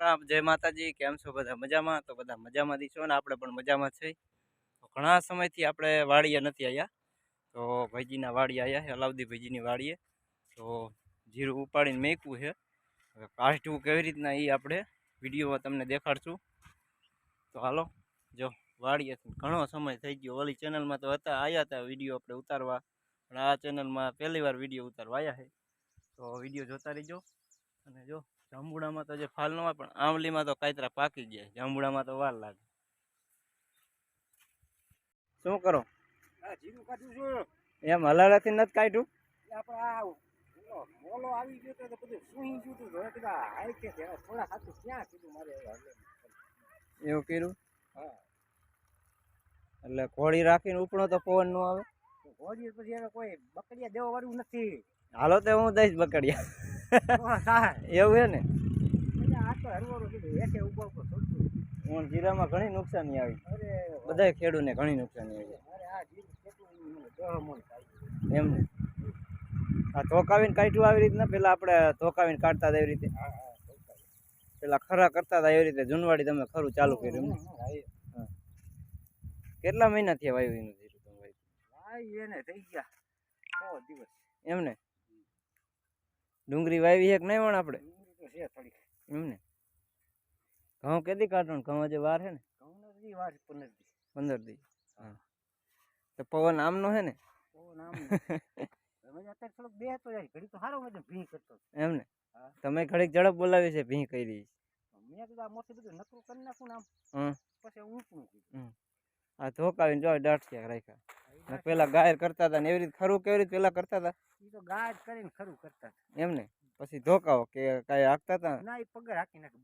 જય માતાજી, કેમ છો બધા મજામાં? તો બધા મજામાં છો ને આપણે પણ મજામાં છે. તો ઘણા સમયથી આપણે વાડીએ નથી આવ્યા, તો ભાઈજીના વાડીએ આવ્યા છે, અલાઉદ્દીન ભાઈજીની વાડીએ. તો જીરું ઉપાડીને મેકવું છે, હવે કાઢવું કેવી રીતના એ આપણે વિડીયોમાં તમને દેખાડશું. તો હાલો, જો વાડીએથી ઘણો સમય થઈ ગયો. ઓલી ચેનલમાં તો આવ્યા હતા વિડીયો આપણે ઉતારવા, પણ આ ચેનલમાં પહેલી વાર વિડીયો ઉતારવા આવ્યા છે. તો વિડીયો જોતા રહીજો. અને જો જાંબુડામાં તો જે ફાલ ન હોય, પણ આંબલીમાં તો કાતરા પાકી જાય, જાંબુડામાં તો વાર લાગે. શું કરો? જીરું કાઢ્યું છું. એમ હલાળાથી નથી કાઢ્યું? આપણે આ મોલો આવી ગયો તો બધું સુઈ ગયું હતું. હવે કીધા હાઈ કે થોડા ખાતું ક્યાં કીધું મારે એવું કર્યું? હા, એટલે ઘોડી રાખીને ઉપડો તો પવન નો આવે. ઘોડી પછી હવે કોઈ બકરિયા દેવા વાળું નથી. હાલો તો હું દઈશ બકડિયા. એવું હે ને? આ તો હરવારું કીધું એકે ઉભા ઉપર છોડતું. હું જીરામાં ઘણી નુકસાની આવી. અરે બધા ખેડૂતને ઘણી નુકસાની આવી. અરે આ જીરું કેટલું દહમણ થાય એમ ને? આ ધોકાવીને કાઢ્યું આવી રીતના? પેલા આપણે ધોકાવીને કાઢતા હતા એવી રીતે? હા હા, પેલા ખરા કરતા હતા એવી રીતે જૂનવાડી તમે ખરું ચાલુ કર્યું એમ? કેટલા મહિના થયા વાવ્યું એનું જીરું તમે? એને થઈ ગયા 6 દિવસ. એમ ને? ડુંગળી વાવી છે કે નહીં વણ આપણે? તો છે થોડીક. એમ ને? ઘઉં કેદી કાઢવાનું? ઘઉં હજી વાર છે ને? ઘઉં વાર 15 દી. 15 દી. હા, તો પવન આમનો છે ને? પવન આમ અત્યારે થોડોક બે તો જાય ઘડી તો સારો મજા ભીં કરતો. એમ ને? તમે ઘડીક ઝડપ બોલાવી છે, ભીં કરી મેં કીધું આ મોટી બધું નકરું કરી નાખું ને આમ. પછી ઊંચું કીધું. આ ધોકાવીને જો દાંઠિયા રાખ્યા. પેલા ગાયર કરતા હતા ને એવી રીતે ખરું કેવી રીતે પેલા કરતા હતા? એ તો ગાય કરીને ખરું કરતા એમ ને? પછી ધોકાવો કે કાંઈ હાંકતા હતા? ના, એ પગાર હાકી નાખે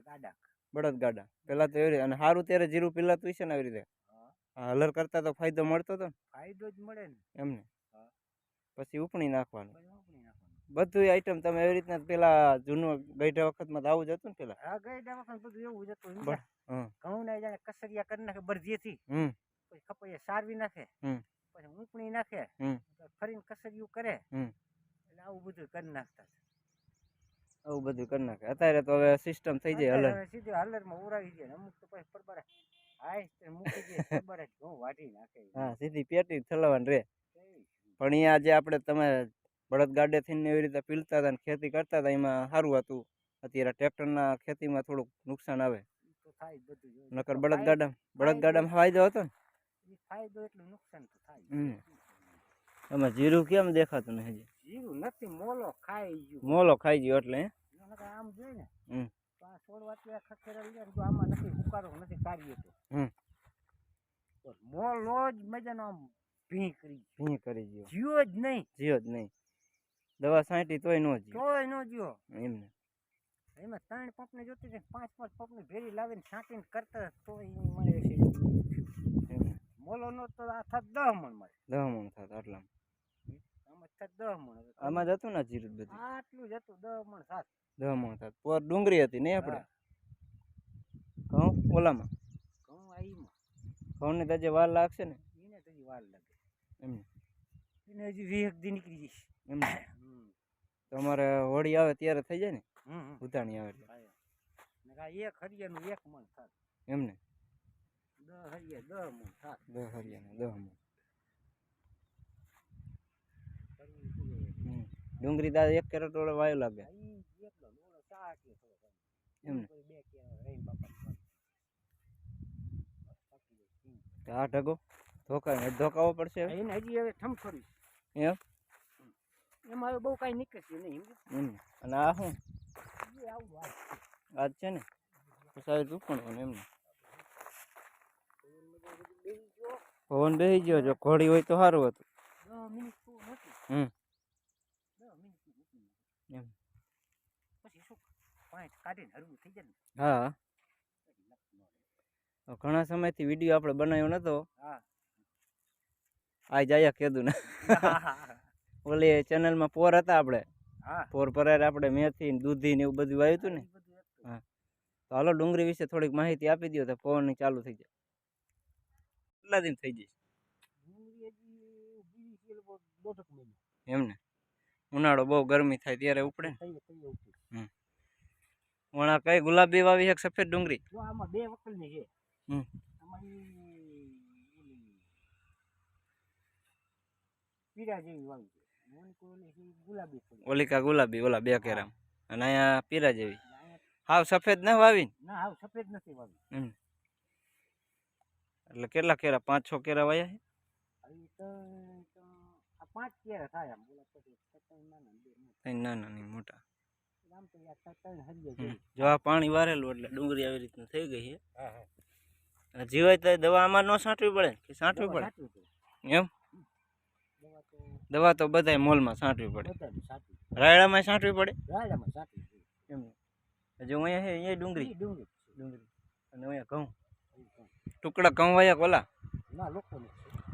ગાડા. બળદ ગાડા પેલા તો એવી રીતે. અને સારું ત્યારે જીરું પીલાતું છે ને આવી રીતે? હા, હલર કરતા તો ફાયદો મળતો હતો ને? ફાયદો જ મળે ને. એમને? પછી ઉપણી નાખવાનું ઉપણી નાખવાનું બધું આઈટમ. તમે એવી રીતના પેલા જૂનું ગઈઢા વખતમાં તો આવું જ હતું ને પેલા? હા, ગઈઢા વખત બધું એવું જ હતું. ઘઉં ને જાણે કસરિયા કરી નાખે બરજીથી, પછી કપાઈ સારવી નાખે, પછી ઊંપણી નાખે, ફરીને કસરિયું કરે, એટલે આવું બધું કરી નાખતા. આવું બધું કરી નાખે. અત્યારે તો હવે સિસ્ટમ થઈ જાય હલર. સીધી હલરમાં ઉરાવી જાય. અમુક તો પછી પરબારે હાય મૂકી દે, પરબારે ઘઉં વાઢી નાખે. હા, સીધી પેટી થલવાનું રે. પણ અહીંયા જે આપણે તમે બળદ ગાડે થઈને એવી રીતે પીલતા હતા ને ખેતી કરતા હતા, એમાં સારું હતું. અત્યારે ટ્રેક્ટરના ખેતીમાં થોડુંક નુકસાન આવે. નકર બળદગાડામાં ફાયદો હતો ને? ફાયદો એટલું નુકસાન તો થાય. આમાં જીરું કેમ દેખાતું ને? હજી જીરું નથી, મોલો ખાઈ ગયો. મોલો ખાઈ ગયો એટલે આમ જોઈ ને તો આ છોડવા ત્યાં ખખેરા લે તો આમાં નથી ઉકારો નથી કાઢીએ તો મોલો જ મજાનો આમ ભીં કરી ગયો. જીવો જ નહીં. દવા છાંટી તોય નો જીવો. એમને એમાં 3 પંપને જોતી હતી, 5 પંપની ભેરી લાવીને છાંટીને કરતા તો મળે છે. મોલો નો તો આ થાત 10 મણ મળે. 10 મણ થાત આટલા? આમાં થાત 10 મણ. આમાં જ હતું ને જીરું બધું? આટલું જ હતું, 10 મણ થાત. 10 મણ થાત. પોર ડુંગળી હતી નહીં આપણે? ઘઉં ઓલામાં? ઘઉં આઈમાં. ઘઉંને તો હજી વાર લાગશે ને? એને તો હજી વાર લાગે. એમને? એને હજી 20 દી નીકળી જઈશ. એમ તો અમારે હોળી આવે ત્યારે થઈ જાય ને? ઉતાણી આવે એટલે એક હરિયાનું 1 મણ થાત. એમને? 10 હરિયા 10 મણ થાત. 10 હરિયાના 10 મણ. ડુંગળી દાદા 1 કેરેટ વાળો વાયો લાગે. એમને? 8 ઢગો ધોકાવો પડશે એને હજી હવે ઠમખરી. એમ? એમાં હવે બહુ કાંઈ નીકળશે નહીં. એમ? અને આ શું આજ છે ને? તો સાહેબ ઉપણવાનું એમને? પવન બેસી ગયો. જો ઘોડી હોય તો સારું હતું. 10 મિનિટ એમ પછી શું પાંચ કાઢીને હરવું થઈ જાય ને? હા, ઘણા સમયથી વિડીયો આપણે બનાવ્યો નતો. આ જાય કીધું ને ઓલી ચેનલમાં પોર હતા આપણે. પોર પરાર આપણે મેથી ને દૂધી ને એવું બધું વાવ્યું હતું ને? હા, તો હાલો ડુંગળી વિશે થોડીક માહિતી આપી દો તો પવન ચાલુ થઈ જાય. કેટલા દિન થઈ જાય? એમને? ઉનાળો બહુ ગરમી થાય ત્યારે ઉપડે ને? વણા કઈ ગુલાબી વાવી છે કે સફેદ ડુંગળી? જો આમાં બે વકલની છે. હમ. આમાં પીળા જેવી વાવી છે. ગુલાબી ઓલી કા ગુલાબી ઓલા બે કેરામ અને અહીંયા પીરા જેવી. હાવ સફેદ ન વાવી? ના હાવ સફેદ નથી વાવી. એટલે કેટલા કેરા? 5-6 કેરા વાયા છે? આ 5 કેરા થાય આમ. નાના નહીં મોટા. જો આ પાણી વારેલું એટલે ડુંગળી આવી રીતનું થઈ ગઈ છે. જીવાય તો દવા આમાં ન છાંટવી પડે કે છાંટવી પડે? એમ દવા તો બધાય મોલમાં છાંટવી પડે. રાયડામાં છાંટવી પડે? એમ હજુ અહીંયા છે અહીંયા ડુંગળી અને અહીંયા ઘઉં. ટુકડા ઘઉં વાયા કોલા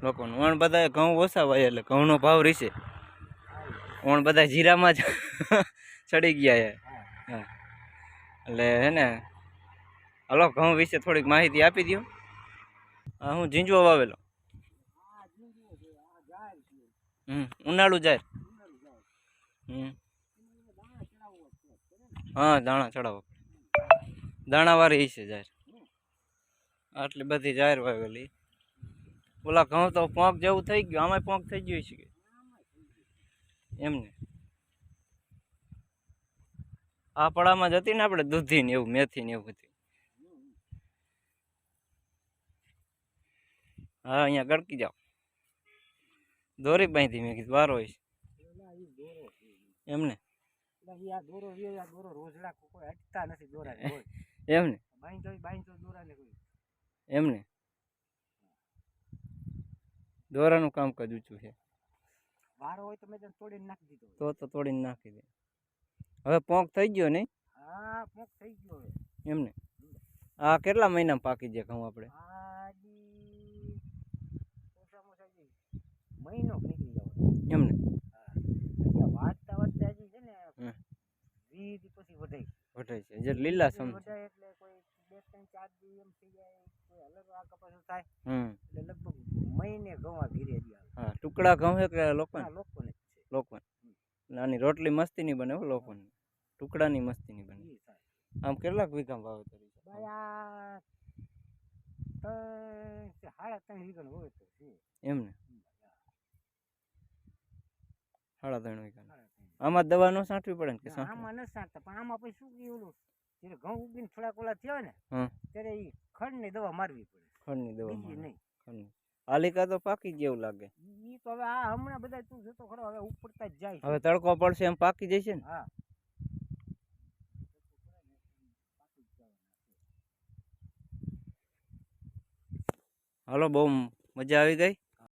લોકોનું ઓણ બધા ઘઉં ઓછા વાયા એટલે ઘઉંનો ભાવ રહેશે. ઓણ બધા જીરામાં જ ચડી ગયા છે. હા એટલે હે ને હલો ઘઉં વિશે થોડીક માહિતી આપી દો. હા હું ઝીંઝવો વાવેલો. ઉનાળુ જાય. હા દાણા ચડાવો. દાણાવાળી છે જાહેર. આટલી બધી જાહેર વાવેલી. ઓલા ઘઉં તો પોંક જેવું થઈ ગયું. આમાં પોંક થઈ ગયું છે એમને. આ પડામાં જતી ને આપણે દૂધી ને એવું મેથી ને એવું બધું. હા અહીંયા ગળકી જાઓ. દોરી બાંધી મેં કીધું વારો હોય એમને. એમને એમને દોરાનું કામકાજ ઊંચું છે. વારો હોય તો મેં તોડીને નાખી દીધો. તો તોડીને નાખી દે. હવે પોંક થઈ ગયો નહીં? હા પોંક થઈ ગયો એમને. આ કેટલા મહિનામાં પાકી જાય ઘઉં આપણે? મહિનો નીકળી જવાનો એમને. વાંચતા વાંચતા હજી છે ને 20 પછી વઢાય છે જે લીલા સમ વઢાય એટલે કોઈ 2-3-4 દી એમ થઈ જાય. કોઈ અલગ આ કપાસ થાય એટલે લગભગ મહિને ઘઉં આ ઘીરે જ આવે. હા ટુકડા ઘઉં છે કે લોકોને? લોકોને જ છે. લોકોને. નાની રોટલી મસ્તી ની બને હો લોકોને. ટુકડાની મસ્તી ની બને. આમ કેટલાક વીઘામાં વાવેતર છે? ભાઈ આ 3.5 વીઘાનું વાવેતર છે. એમને 3.5 વીઘા. આમાં દવા ન છાંટવી પડે ને કે? આમાં ન છાંટતા પણ આમાં પછી શું ઓલું જ્યારે ઘઉં ઉગીને થોડાક ઓલા થયા ને ત્યારે એ ખડની દવા મારવી પડે. ખડની દવા નહીં. ખડની હાલિકા તો પાકી જેવું લાગે. ઈ તો હવે આ હમણાં બધા તું જોતો ખરો હવે ઉપડતા જ જાય. હવે તડકો પડશે એમ પાકી જશે ને? હા હાલો બહુ મજા આવી ગઈ.